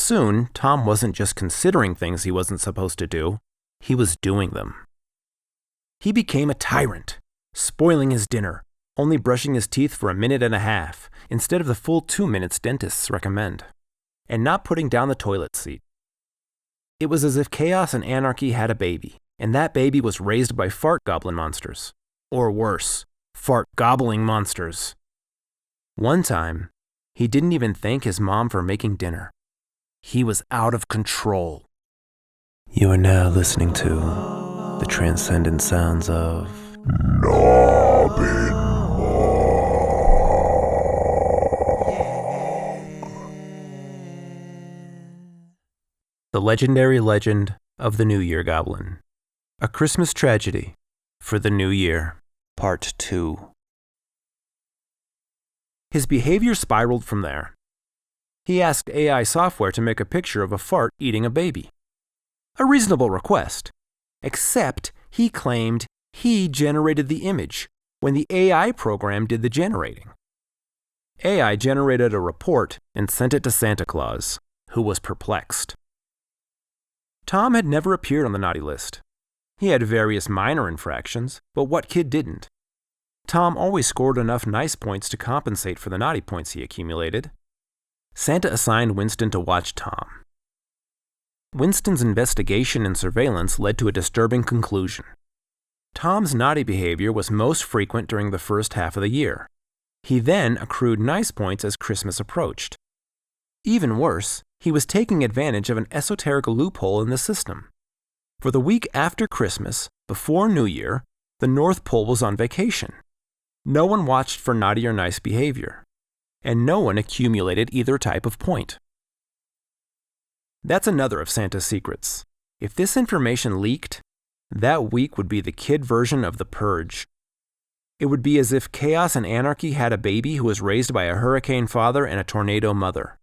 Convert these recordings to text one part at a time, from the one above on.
Soon, Tom wasn't just considering things he wasn't supposed to do, he was doing them. He became a tyrant, spoiling his dinner, only brushing his teeth for 1.5 minutes instead of the full 2 minutes dentists recommend, and not putting down the toilet seat. It was as if chaos and anarchy had a baby, and that baby was raised by fart goblin monsters. Or worse, fart gobbling monsters. One time, he didn't even thank his mom for making dinner. He was out of control. You are now listening to the transcendent sounds of Nobbin. The legendary legend of the New Year Goblin. A Christmas tragedy for the New Year, Part 2. His behavior spiraled from there. He asked AI software to make a picture of a fart eating a baby. A reasonable request, except he claimed he generated the image when the AI program did the generating. AI generated a report and sent it to Santa Claus, who was perplexed. Tom had never appeared on the naughty list. He had various minor infractions, but what kid didn't? Tom always scored enough nice points to compensate for the naughty points he accumulated. Santa assigned Winston to watch Tom. Winston's investigation and surveillance led to a disturbing conclusion. Tom's naughty behavior was most frequent during the first half of the year. He then accrued nice points as Christmas approached. Even worse, he was taking advantage of an esoteric loophole in the system. For the week after Christmas, before New Year, the North Pole was on vacation. No one watched for naughty or nice behavior, and no one accumulated either type of point. That's another of Santa's secrets. If this information leaked, that week would be the kid version of the Purge. It would be as if chaos and anarchy had a baby who was raised by a hurricane father and a tornado mother.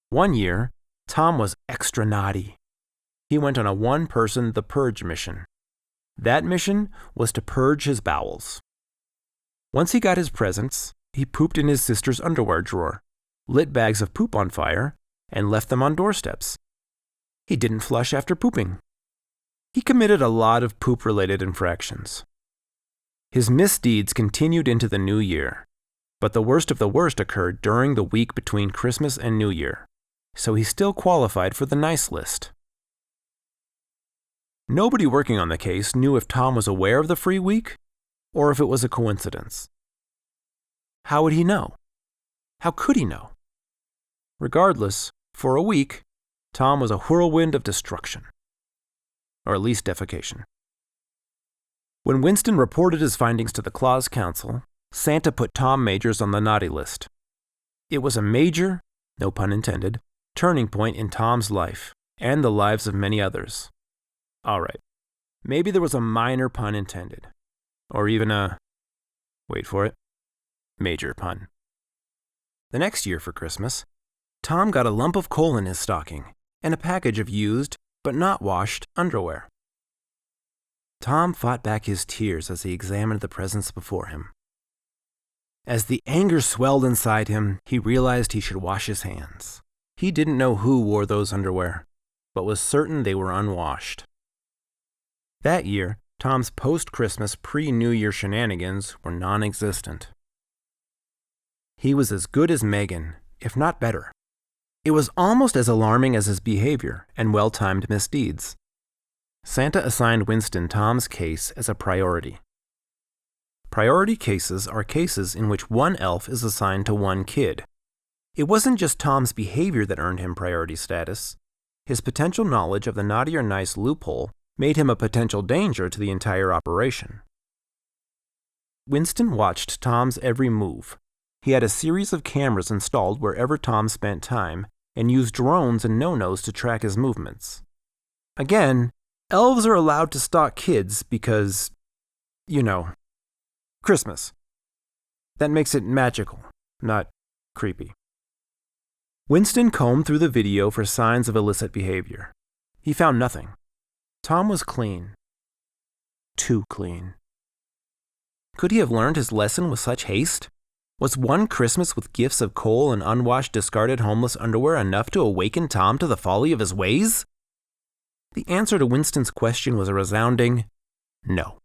One year, Tom was extra naughty. He went on a one-person The Purge mission. That mission was to purge his bowels. Once he got his presents, he pooped in his sister's underwear drawer, lit bags of poop on fire, and left them on doorsteps. He didn't flush after pooping. He committed a lot of poop-related infractions. His misdeeds continued into the new year, but the worst of the worst occurred during the week between Christmas and New Year, so he still qualified for the nice list. Nobody working on the case knew if Tom was aware of the free week or if it was a coincidence. How would he know? How could he know? Regardless, for a week, Tom was a whirlwind of destruction. Or at least defecation. When Winston reported his findings to the Claus Council, Santa put Tom Majors on the naughty list. It was a major, no pun intended, turning point in Tom's life, and the lives of many others. All right, maybe there was a minor pun intended, or even a, wait for it, major pun. The next year for Christmas, Tom got a lump of coal in his stocking and a package of used, but not washed, underwear. Tom fought back his tears as he examined the presents before him. As the anger swelled inside him, he realized he should wash his hands. He didn't know who wore those underwear, but was certain they were unwashed. That year, Tom's post-Christmas, pre-New Year shenanigans were non-existent. He was as good as Megan, if not better. It was almost as alarming as his behavior and well-timed misdeeds. Santa assigned Winston Tom's case as a priority. Priority cases are cases in which one elf is assigned to one kid. It wasn't just Tom's behavior that earned him priority status. His potential knowledge of the naughty or nice loophole made him a potential danger to the entire operation. Winston watched Tom's every move. He had a series of cameras installed wherever Tom spent time and used drones and no-nos to track his movements. Again, elves are allowed to stalk kids because, Christmas. That makes it magical, not creepy. Winston combed through the video for signs of illicit behavior. He found nothing. Tom was clean. Too clean. Could he have learned his lesson with such haste? Was one Christmas with gifts of coal and unwashed, discarded homeless underwear enough to awaken Tom to the folly of his ways? The answer to Winston's question was a resounding no.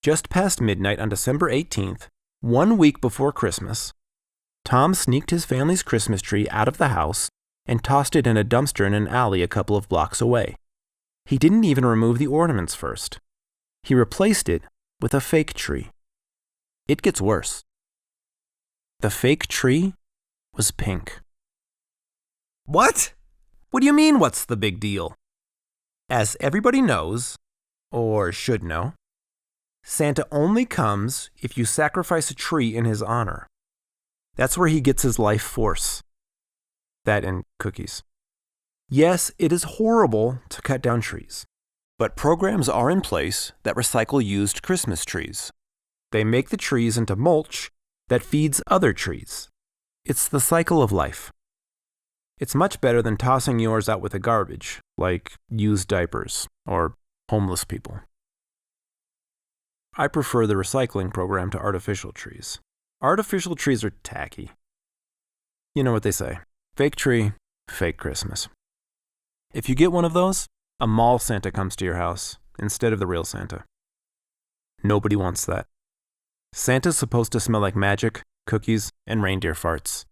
Just past midnight on December 18th, 1 week before Christmas, Tom sneaked his family's Christmas tree out of the house and tossed it in a dumpster in an alley a couple of blocks away. He didn't even remove the ornaments first. He replaced it with a fake tree. It gets worse. The fake tree was pink. What? What do you mean, what's the big deal? As everybody knows, or should know, Santa only comes if you sacrifice a tree in his honor. That's where he gets his life force. That and cookies. Yes, it is horrible to cut down trees, but programs are in place that recycle used Christmas trees. They make the trees into mulch that feeds other trees. It's the cycle of life. It's much better than tossing yours out with the garbage, like used diapers or homeless people. I prefer the recycling program to artificial trees. Artificial trees are tacky. You know what they say, fake tree, fake Christmas. If you get one of those, a mall Santa comes to your house instead of the real Santa. Nobody wants that. Santa's supposed to smell like magic, cookies, and reindeer farts.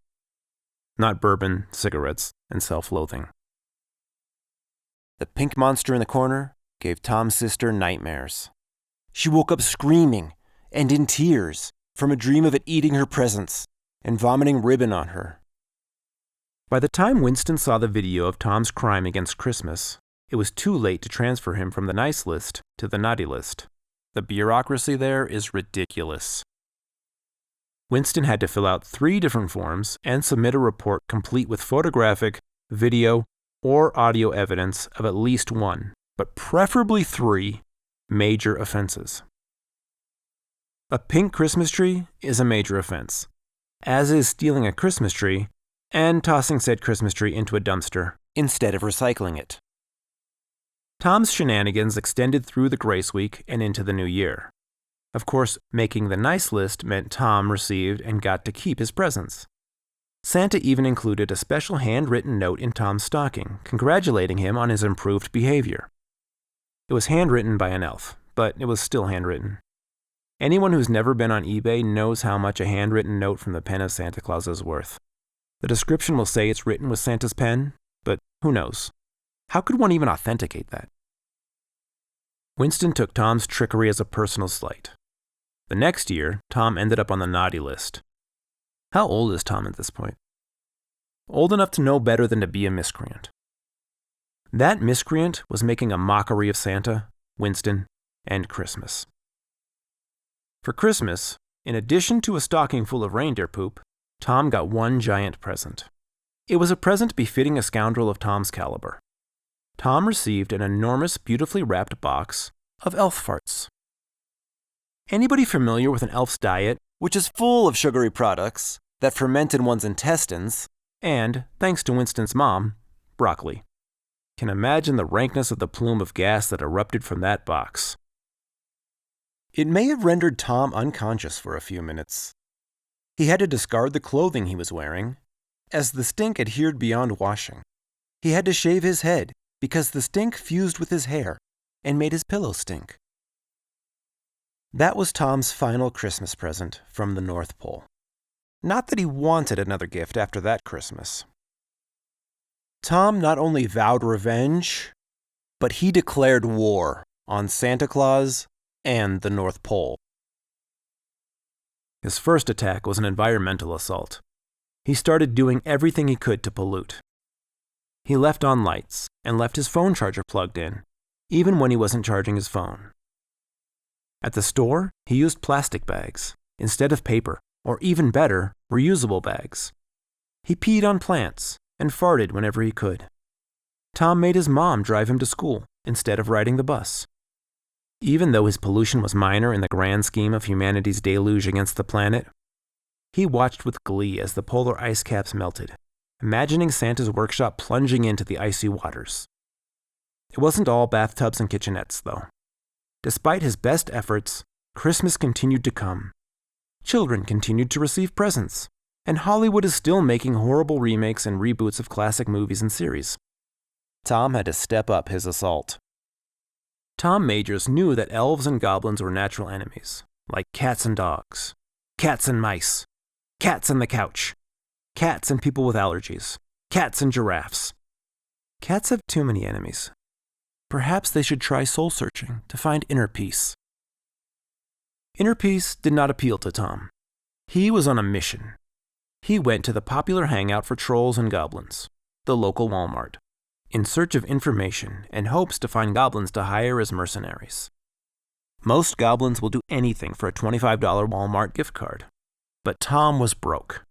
Not bourbon, cigarettes, and self-loathing. The pink monster in the corner gave Tom's sister nightmares. She woke up screaming and in tears from a dream of it eating her presents and vomiting ribbon on her. By the time Winston saw the video of Tom's crime against Christmas, it was too late to transfer him from the nice list to the naughty list. The bureaucracy there is ridiculous. Winston had to fill out 3 different forms and submit a report complete with photographic, video, or audio evidence of at least 1, but preferably 3, major offenses. A pink Christmas tree is a major offense, as is stealing a Christmas tree and tossing said Christmas tree into a dumpster instead of recycling it. Tom's shenanigans extended through the Grace Week and into the new year. Of course, making the nice list meant Tom received and got to keep his presents. Santa even included a special handwritten note in Tom's stocking, congratulating him on his improved behavior. It was handwritten by an elf, but it was still handwritten. Anyone who's never been on eBay knows how much a handwritten note from the pen of Santa Claus is worth. The description will say it's written with Santa's pen, but who knows? How could one even authenticate that? Winston took Tom's trickery as a personal slight. The next year, Tom ended up on the naughty list. How old is Tom at this point? Old enough to know better than to be a miscreant. That miscreant was making a mockery of Santa, Winston, and Christmas. For Christmas, in addition to a stocking full of reindeer poop, Tom got one giant present. It was a present befitting a scoundrel of Tom's caliber. Tom received an enormous, beautifully wrapped box of elf farts. Anybody familiar with an elf's diet, which is full of sugary products that ferment in one's intestines, and, thanks to Winston's mom, broccoli, can imagine the rankness of the plume of gas that erupted from that box. It may have rendered Tom unconscious for a few minutes. He had to discard the clothing he was wearing, as the stink adhered beyond washing. He had to shave his head, because the stink fused with his hair and made his pillow stink. That was Tom's final Christmas present from the North Pole. Not that he wanted another gift after that Christmas. Tom not only vowed revenge, but he declared war on Santa Claus and the North Pole. His first attack was an environmental assault. He started doing everything he could to pollute. He left on lights and left his phone charger plugged in, even when he wasn't charging his phone. At the store, he used plastic bags instead of paper, or even better, reusable bags. He peed on plants and farted whenever he could. Tom made his mom drive him to school instead of riding the bus. Even though his pollution was minor in the grand scheme of humanity's deluge against the planet, he watched with glee as the polar ice caps melted, imagining Santa's workshop plunging into the icy waters. It wasn't all bathtubs and kitchenettes, though. Despite his best efforts, Christmas continued to come. Children continued to receive presents, and Hollywood is still making horrible remakes and reboots of classic movies and series. Tom had to step up his assault. Tom Majors knew that elves and goblins were natural enemies, like cats and dogs, cats and mice, cats and the couch, cats and people with allergies, cats and giraffes. Cats have too many enemies. Perhaps they should try soul-searching to find inner peace. Inner peace did not appeal to Tom. He was on a mission. He went to the popular hangout for trolls and goblins, the local Walmart, in search of information and hopes to find goblins to hire as mercenaries. Most goblins will do anything for a $25 Walmart gift card, but Tom was broke.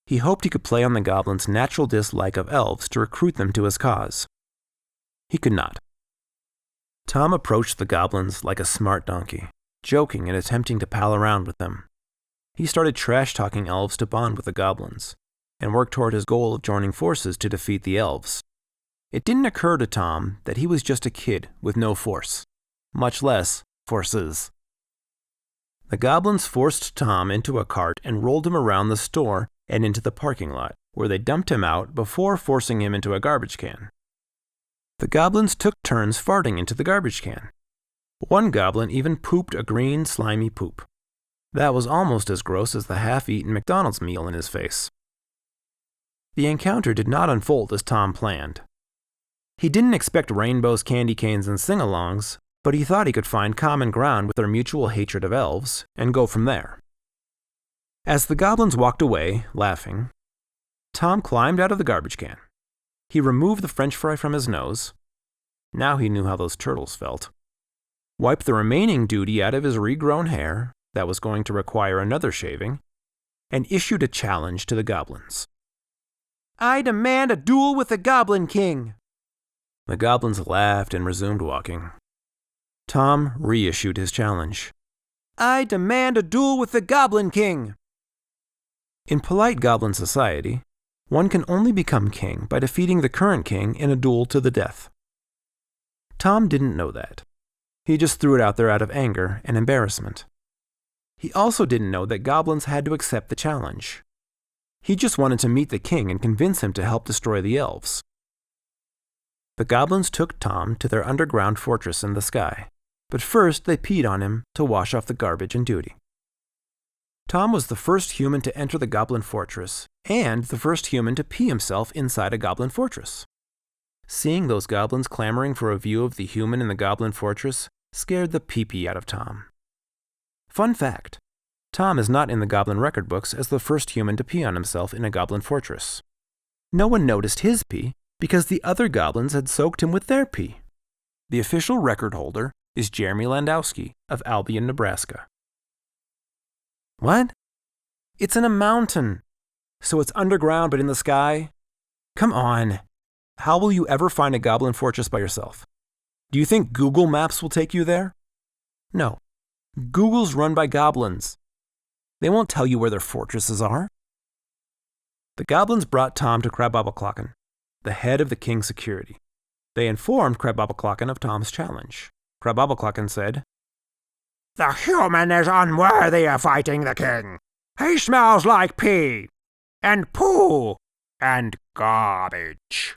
He hoped he could play on the goblins' natural dislike of elves to recruit them to his cause. He could not. Tom approached the goblins like a smart donkey, joking and attempting to pal around with them. He started trash-talking elves to bond with the goblins, and worked toward his goal of joining forces to defeat the elves. It didn't occur to Tom that he was just a kid with no force, much less forces. The goblins forced Tom into a cart and rolled him around the store and into the parking lot, where they dumped him out before forcing him into a garbage can. The goblins took turns farting into the garbage can. One goblin even pooped a green, slimy poop. That was almost as gross as the half-eaten McDonald's meal in his face. The encounter did not unfold as Tom planned. He didn't expect rainbows, candy canes, and sing-alongs, but he thought he could find common ground with their mutual hatred of elves and go from there. As the goblins walked away, laughing, Tom climbed out of the garbage can. He removed the French fry from his nose. Now he knew how those turtles felt. Wiped the remaining duty out of his regrown hair, that was going to require another shaving, and issued a challenge to the goblins. "I demand a duel with the Goblin King!" The goblins laughed and resumed walking. Tom reissued his challenge. "I demand a duel with the Goblin King!" In polite goblin society, one can only become king by defeating the current king in a duel to the death. Tom didn't know that. He just threw it out there out of anger and embarrassment. He also didn't know that goblins had to accept the challenge. He just wanted to meet the king and convince him to help destroy the elves. The goblins took Tom to their underground fortress in the sky, but first they peed on him to wash off the garbage and duty. Tom was the first human to enter the goblin fortress, and the first human to pee himself inside a goblin fortress. Seeing those goblins clamoring for a view of the human in the goblin fortress scared the pee-pee out of Tom. Fun fact, Tom is not in the goblin record books as the first human to pee on himself in a goblin fortress. No one noticed his pee because the other goblins had soaked him with their pee. The official record holder is Jeremy Landowski of Albion, Nebraska. What? It's in a mountain. So it's underground but in the sky? Come on. How will you ever find a goblin fortress by yourself? Do you think Google Maps will take you there? No. Google's run by goblins. They won't tell you where their fortresses are. The goblins brought Tom to Crabobbleclocken, the head of the king's security. They informed Crabobbleclocken of Tom's challenge. Crabobbleclocken said, "The human is unworthy of fighting the king. He smells like pee, and poo, and garbage."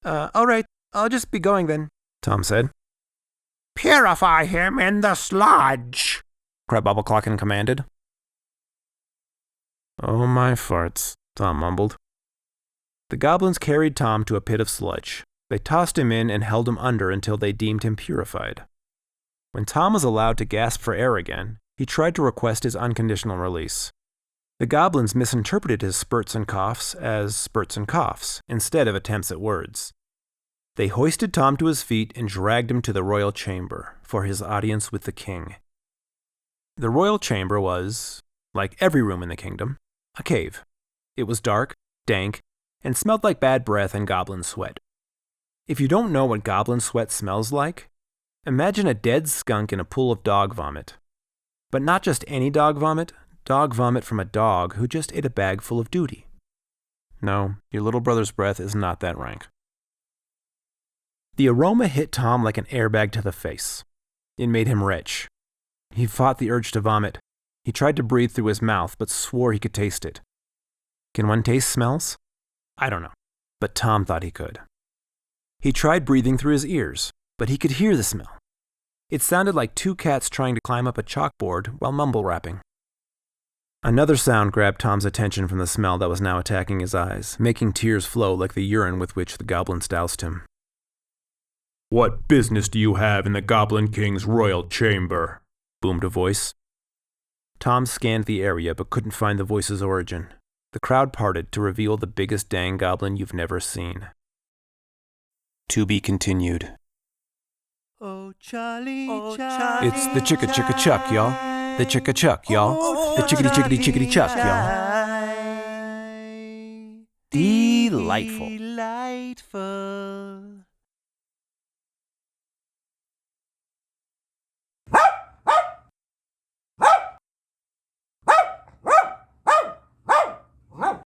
All right, I'll just be going then, Tom said. "Purify him in the sludge," Crabobbleclocken commanded. "Oh, my farts," Tom mumbled. The goblins carried Tom to a pit of sludge. They tossed him in and held him under until they deemed him purified. When Tom was allowed to gasp for air again, he tried to request his unconditional release. The goblins misinterpreted his spurts and coughs as spurts and coughs, instead of attempts at words. They hoisted Tom to his feet and dragged him to the royal chamber for his audience with the king. The royal chamber was, like every room in the kingdom, a cave. It was dark, dank, and smelled like bad breath and goblin sweat. If you don't know what goblin sweat smells like, imagine a dead skunk in a pool of dog vomit. But not just any dog vomit from a dog who just ate a bag full of duty. No, your little brother's breath is not that rank. The aroma hit Tom like an airbag to the face. It made him retch. He fought the urge to vomit. He tried to breathe through his mouth, but swore he could taste it. Can one taste smells? I don't know, but Tom thought he could. He tried breathing through his ears, but he could hear the smell. It sounded like two cats trying to climb up a chalkboard while mumble rapping. Another sound grabbed Tom's attention from the smell that was now attacking his eyes, making tears flow like the urine with which the goblins doused him. "What business do you have in the Goblin King's royal chamber?" boomed a voice. Tom scanned the area but couldn't find the voice's origin. The crowd parted to reveal the biggest dang goblin you've never seen. To be continued. Oh, Charlie, Charlie. It's the chicka chicka chuck, y'all. The chicka chuck, y'all. The chickity chickity chickity chuck, y'all. Delightful. Delightful.